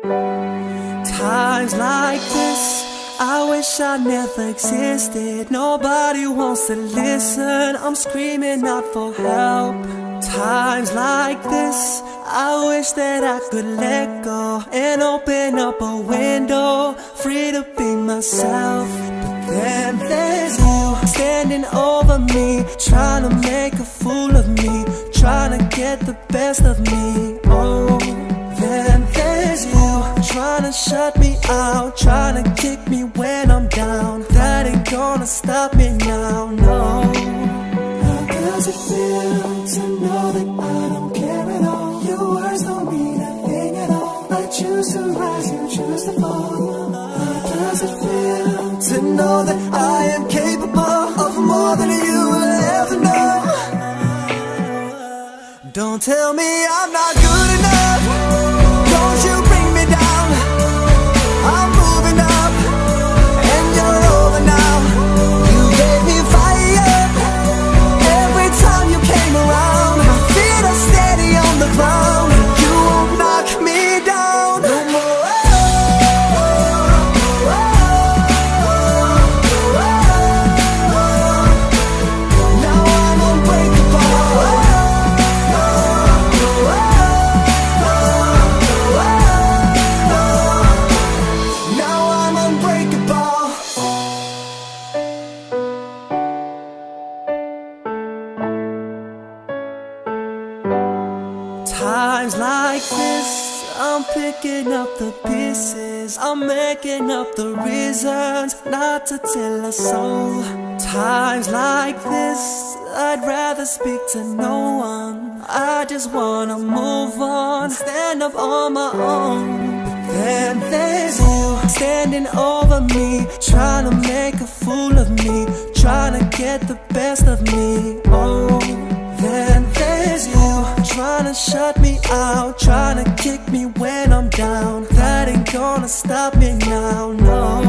Times like this, I wish I never existed. Nobody wants to listen, I'm screaming out for help. Times like this, I wish that I could let go and open up a window, free to be myself. But then there's you standing over me, trying to make a fool of me, trying to get the best of me. Oh, then there's you trying to shut me out, trying to kick me when I'm down. That ain't gonna stop me now, no. How does it feel to know that I don't care at all? Your words don't mean a thing at all. I choose to rise, you choose to fall. How does it feel to know that I am capable of more than you will ever know? Don't tell me I'm not good enough. Don't you bring me down. I'm moving up and you're over now. You gave me fire every time you came around. My feet are steady on the ground. You won't knock me down no more. Now I'm unbreakable. Now I'm unbreakable. Times like this, I'm picking up the pieces, I'm making up the reasons not to tell a soul. Times like this, I'd rather speak to no one. I just wanna move on, stand up on my own. But then there's you standing over me, trying to make a fool of me, trying to get the best of me. Oh, then there's you trying to shut me out, trying to kick me when I'm down. That ain't gonna stop me now, no.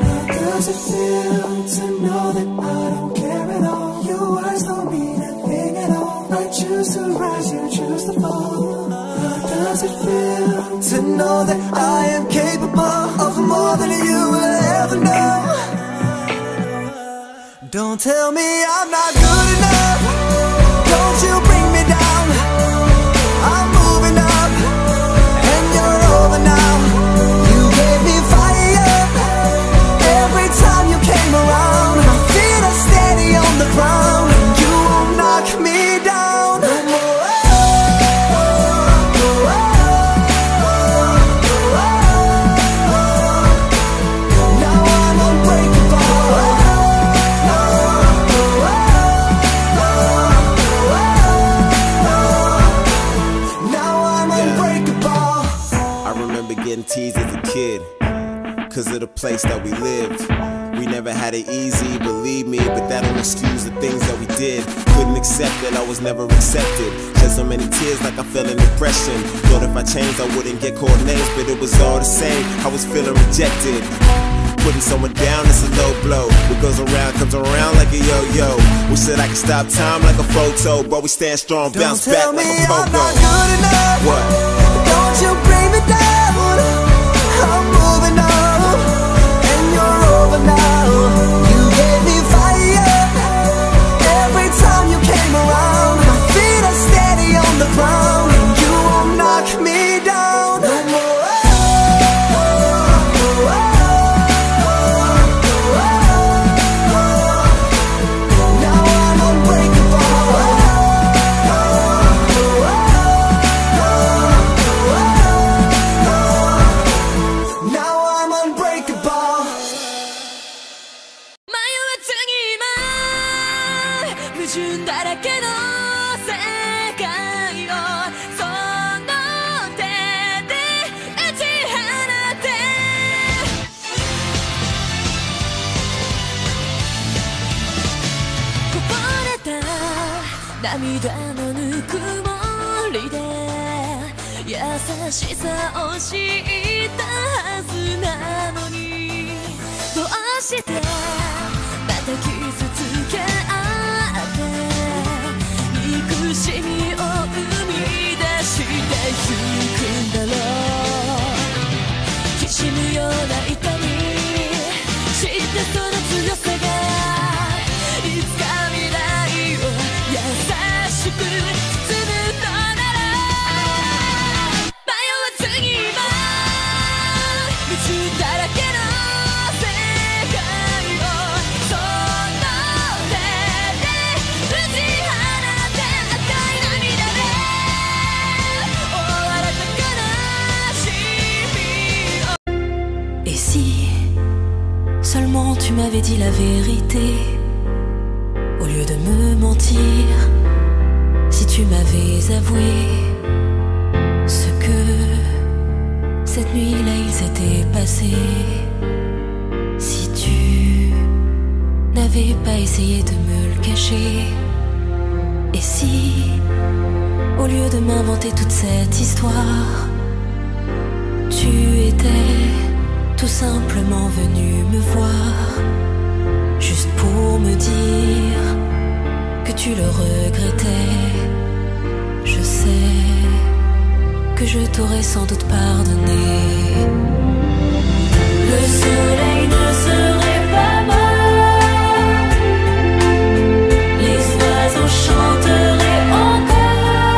How does it feel to know that I don't care at all? Your words don't mean a thing at all. I choose to rise, you choose to fall. How does it feel to know that I am capable of more than you will ever know? Don't tell me I'm not good enough. Don't you bring me down. I'm moving up and you're over now. You gave me fire every time you came around. My feet are steady on the ground. You won't knock me down no more. Now I'm unbreakable. Now I'm unbreakable. I remember getting teased as a kid, cause of the place that we lived. We never had it easy, believe me, but that don't excuse the things that we did. Couldn't accept that I was never accepted. Shed so many tears like I felt an impression. Thought if I changed I wouldn't get called names, but it was all the same, I was feeling rejected. Putting someone down is a low blow. What goes around comes around like a yo-yo. Wish that I could stop time like a photo, but we stand strong, bounce back like a pogo. Don't tell me I'm not good enough. What? Don't you bring me down. I'm moving up and you're over now. You gave me fire every time you came around. My feet are steady on the ground. You won't knock me down no more. Now I'm unbreakable. Now I'm unbreakable. 迷わずに今矛盾だらけの世界をその手で打ち放てこぼれた涙のぬくもりで優しさを知ったはずなのにどうしてまた傷つけ合って憎しみを生み出してゆくんだろう tu m'avais dit la vérité, au lieu de me mentir, si tu m'avais avoué ce que cette nuit-là il s'était passé, si tu n'avais pas essayé de me le cacher, et si, au lieu de m'inventer toute cette histoire, tu étais tout simplement venu me voir, juste pour me dire que tu le regrettais. Je sais que je t'aurais sans doute pardonné. Le soleil ne serait pas mort, les oiseaux chanteraient encore,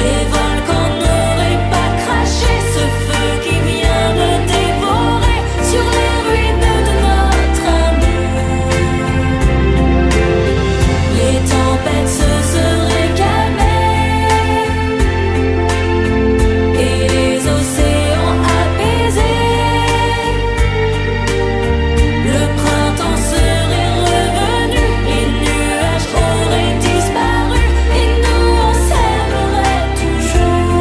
les volcans n'auraient pas craché ce feu qui vient de dévorer sur les ruines de notre amour. Les tempêtes se seraient calmées et les océans apaisés. Le printemps serait revenu, les nuages auraient disparu et nous on s'aimerait toujours.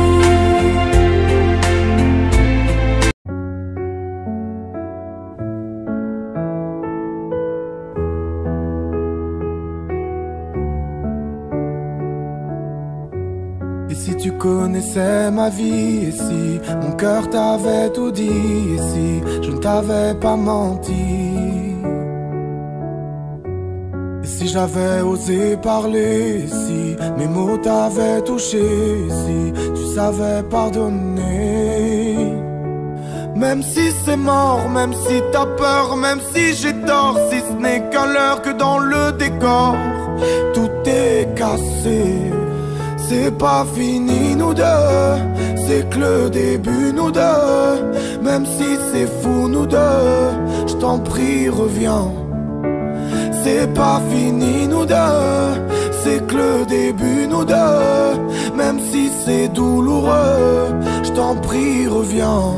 Et si tu connaissais ma vie, et si mon cœur t'avait tout dit, et si je ne t'avais pas menti, et si j'avais osé parler, et si mes mots t'avaient touché, et si tu savais pardonner. Même si c'est mort, même si t'as peur, même si j'ai tort, si ce n'est qu'un leurre que dans le décor, tout est cassé. C'est pas fini nous deux, c'est que le début nous deux. Même si c'est fou nous deux, je t'en prie reviens. C'est pas fini nous deux, c'est que le début nous deux. Même si c'est douloureux, je t'en prie reviens.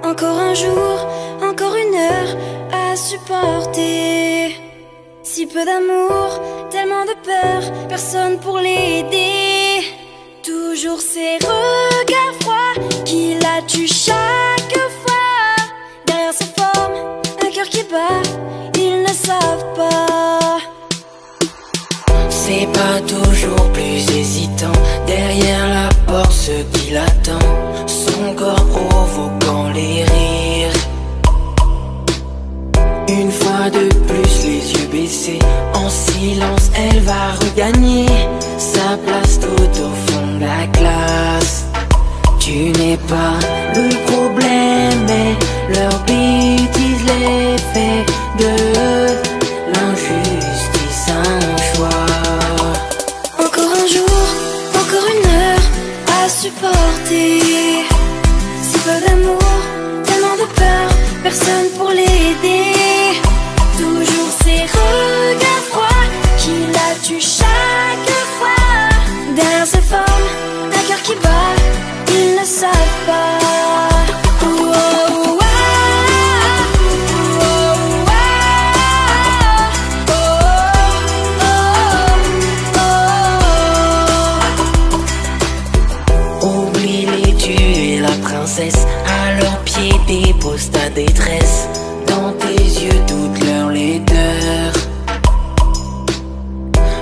Encore un jour, encore une heure à supporter. Si peu d'amour, tellement de peur, personne pour l'aider. Toujours ces regards froids qui la tuent chaque fois. Derrière sa forme, un cœur qui bat, ils ne savent pas. C'est pas toujours plus hésitant, derrière la porte ce qui l'attend, son corps provoquant les rires. Une fois de plus les yeux baissés, en silence elle va regagner sa place tout au fond de la classe. Tu n'es pas le problème, mais leur bêtise les fait de l'injustice un choix. Encore un jour, encore une heure à supporter. Si peu d'amour, tellement de peur, personne pour l'aider. Toujours ces regards froids qui la tuent chaque fois. Derrière ses formes, un cœur qui bat, ils ne savent pas. Oh, oh, oh, oh, oh, oh.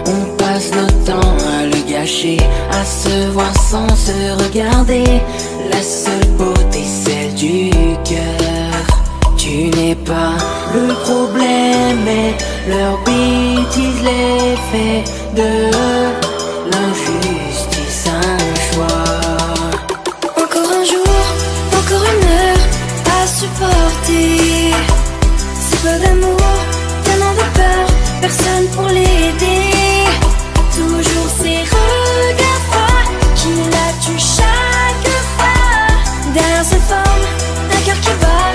On passe notre temps à le gâcher, à se voir sans se regarder. La seule beauté, celle du cœur. Tu n'es pas le problème, mais leur bêtise, l'effet de l'injustice, un choix. Encore un jour, encore une heure à supporter. Si peu d'amour, tellement de peur, personne pour l'aider. Toujours ces regards froids qui la tuent chaque fois. Derrière ces formes, un cœur qui bat,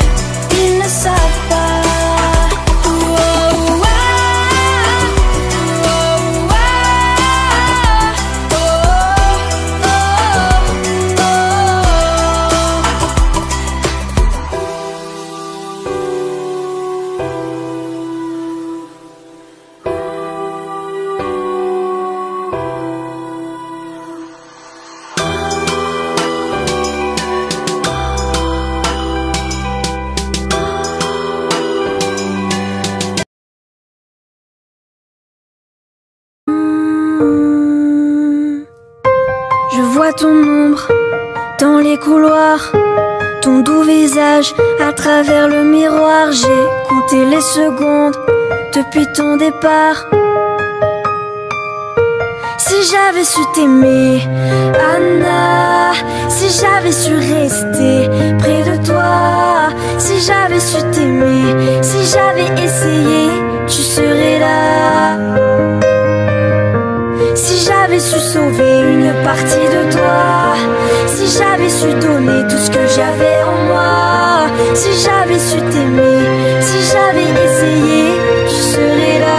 ils ne savent pas. Oh, oh, oh, oh, oh, Je vois ton ombre dans les couloirs, ton doux visage à travers le miroir. J'ai compté les secondes depuis ton départ. Si j'avais su t'aimer, Anna, si j'avais su rester près de toi, si j'avais su t'aimer, si j'avais essayé, tu serais là. Si j'avais su sauver une partie de toi, si j'avais su donner tout ce que j'avais en moi, si j'avais su t'aimer, si j'avais essayé, tu serais là.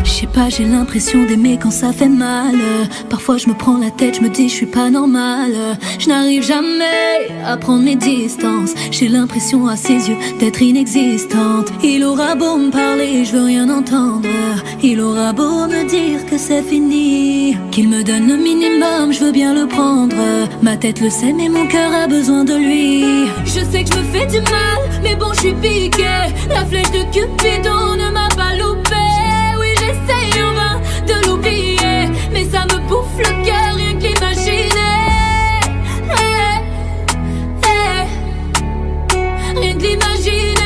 Je sais pas, j'ai l'impression d'aimer quand ça fait mal. Parfois je me prends la tête, je me dis je suis pas normale. Je n'arrive jamais à prendre mes distances. J'ai l'impression à ses yeux d'être inexistante. Il aura beau me parler, je veux rien entendre. Il aura beau me dire que c'est fini, qu'il me donne le minimum, je veux bien le prendre. Ma tête le sait mais mon cœur a besoin de lui. Je sais que je me fais du mal, mais bon je suis piquée. La flèche de Cupidon ne m'a pas loupé. J'essaye en vain de l'oublier, mais ça me bouffe le cœur rien que l'imaginer. Rien que l'imaginer.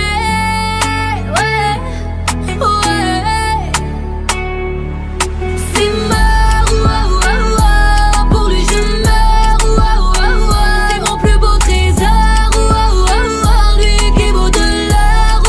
S'il meurt, pour lui je meurs. C'est mon plus beau trésor, lui qui vaut de l'or.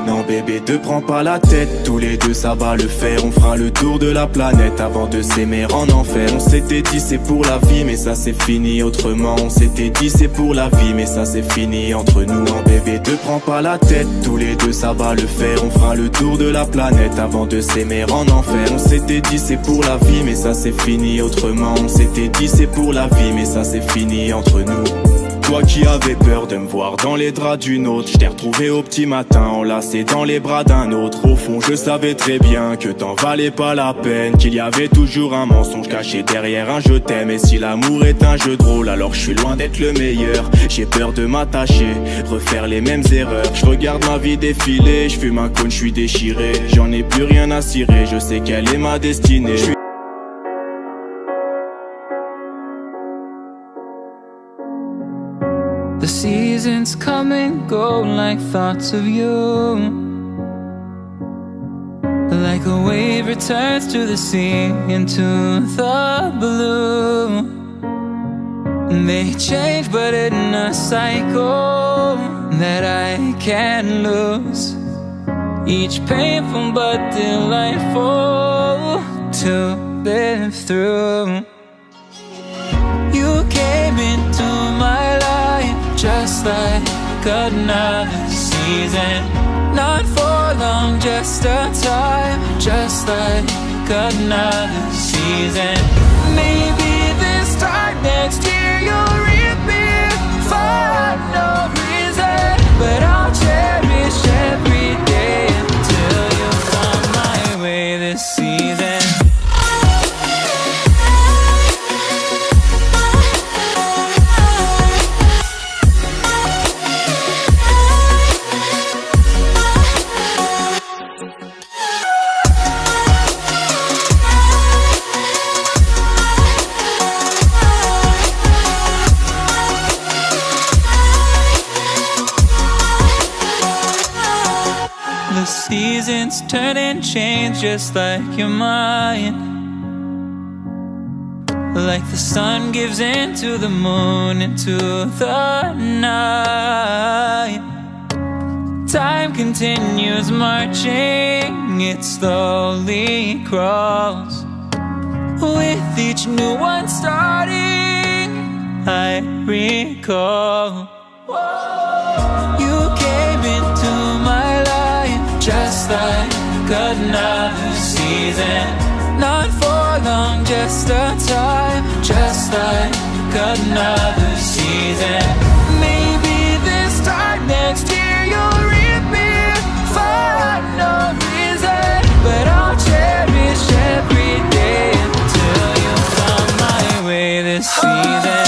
Non bébé, te prends pas la tête, tous les deux ça va le faire. On fera le tour de la planète avant de s'aimer en enfer. On s'était dit c'est pour la vie mais ça c'est fini autrement. On s'était dit c'est pour la vie mais ça c'est fini entre nous. Non bébé, te prends pas la tête, tous les deux ça va le faire. On fera le tour de la planète avant de s'aimer en enfer. On s'était dit c'est pour la vie mais ça c'est fini autrement. On s'était dit c'est pour la vie mais ça c'est fini entre nous. Toi qui avais peur de me voir dans les draps d'une autre, je t'ai retrouvé au petit matin enlacé dans les bras d'un autre. Au fond je savais très bien que t'en valais pas la peine, qu'il y avait toujours un mensonge caché derrière un je t'aime. Et si l'amour est un jeu de rôle, alors je suis loin d'être le meilleur. J'ai peur de m'attacher, refaire les mêmes erreurs. Je regarde ma vie défiler, je fume un cône, je suis déchiré. J'en ai plus rien à cirer, je sais quelle est ma destinée. The seasons come and go like thoughts of you. Like a wave returns to the sea, into the blue. They change but in a cycle that I can't lose. Each painful but delightful to live through. You came into my life just like another season. Not for long, just a time, just like another season. Maybe this time next year you'll reappear for no reason, but I'll cherish every day until you come my way this season. The seasons turn and change just like your mind. Like the sun gives into the moon, into the night. Time continues marching, it slowly crawls. With each new one starting, I recall. You came into my life just like another season. Not for long, just a time, just like another season. Maybe this time next year you'll reappear for no reason, but I'll cherish every day until you come my way this season.